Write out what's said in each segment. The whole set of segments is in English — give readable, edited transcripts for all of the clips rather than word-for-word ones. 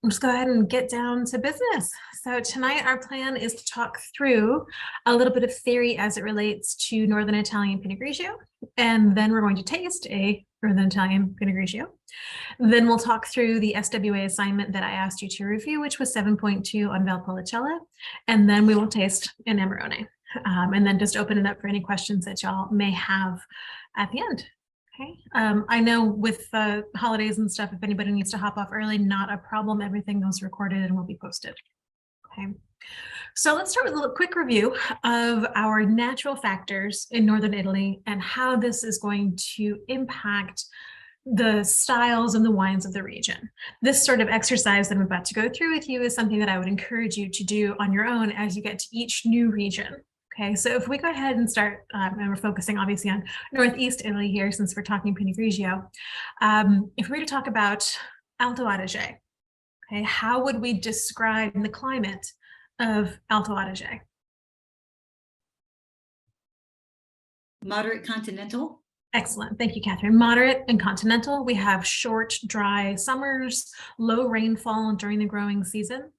Let's go ahead and get down to business. So tonight our plan is to talk through a little bit of theory as it relates to Northern Italian Pinot Grigio, and then we're going to taste a Northern Italian Pinot Grigio. Then we'll talk through the SWA assignment that I asked you to review, which was 7.2 on Valpolicella, and then we will taste an Amarone, and then just open it up for any questions that y'all may have at the end. Okay. I know with holidays and stuff, if anybody needs to hop off early, not a problem. Everything goes recorded and will be posted. Okay. So let's start with a little quick review of our natural factors in Northern Italy and how this is going to impact the styles and the wines of the region. This sort of exercise that I'm about to go through with you is something that I would encourage you to do on your own as you get to each new region. Okay, so if we go ahead and start, and we're focusing obviously on Northeast Italy here since we're talking Pinot Grigio. If we were to talk about Alto Adige, okay, how would we describe the climate of Alto Adige? Moderate continental. Excellent, thank you, Catherine. Moderate and continental. We have short, dry summers, low rainfall during the growing season.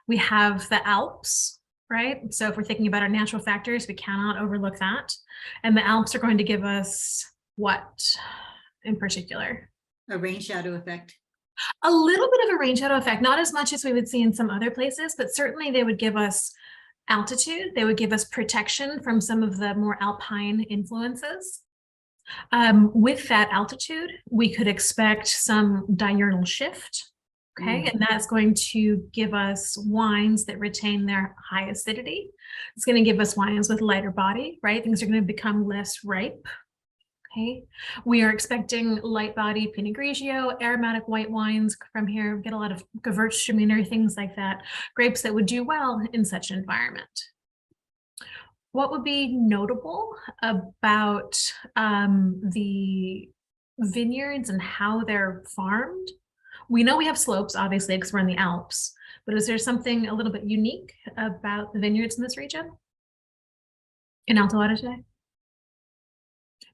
We have the Alps. Right? So if we're thinking about our natural factors, we cannot overlook that. And the Alps are going to give us what in particular? A rain shadow effect. A little bit of a rain shadow effect, not as much as we would see in some other places, but certainly they would give us altitude. They would give us protection from some of the more alpine influences. With that altitude, we could expect some diurnal shift. Okay, and that's going to give us wines that retain their high acidity. It's going to give us wines with lighter body, right? Things are going to become less ripe. Okay, we are expecting light body Pinot Grigio, aromatic white wines from here. We get a lot of Gewürztraminer, things like that. Grapes that would do well in such an environment. What would be notable about the vineyards and how they're farmed? We know we have slopes, obviously, because we're in the Alps, but is there something a little bit unique about the vineyards in this region? In Alto Adige? You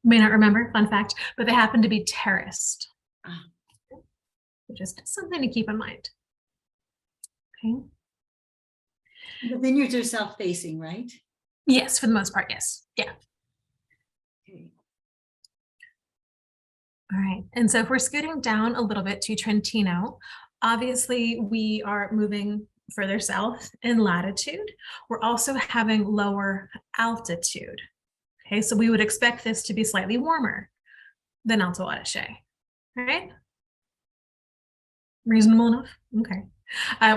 may not remember, fun fact, but they happen to be terraced. Just something to keep in mind. Okay. The vineyards are south-facing, right? Yes, for the most part, yes. Yeah. Okay. All right, and so if we're scooting down a little bit to Trentino, obviously we are moving further south in latitude. We're also having lower altitude. Okay, so we would expect this to be slightly warmer than Alto Adige, right? Reasonable enough? Okay.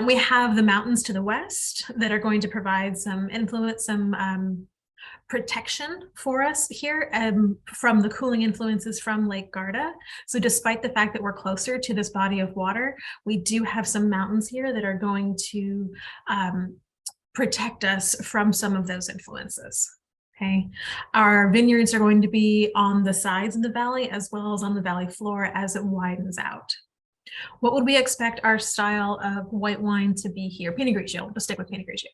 We have the mountains to the west that are going to provide some influence, some protection for us here from the cooling influences from Lake Garda. So despite the fact that we're closer to this body of water, we do have some mountains here that are going to protect us from some of those influences. Okay, our vineyards are going to be on the sides of the valley as well as on the valley floor as it widens out. What would we expect our style of white wine to be here? Pinot Grigio, we'll stick with Pinot Grigio.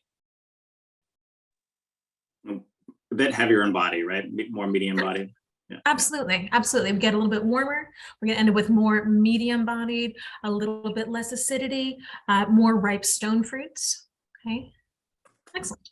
A bit heavier in body, right? More medium body. Yeah. Absolutely, absolutely. We get a little bit warmer. We're going to end up with more medium bodied, a little bit less acidity, more ripe stone fruits. Okay, excellent.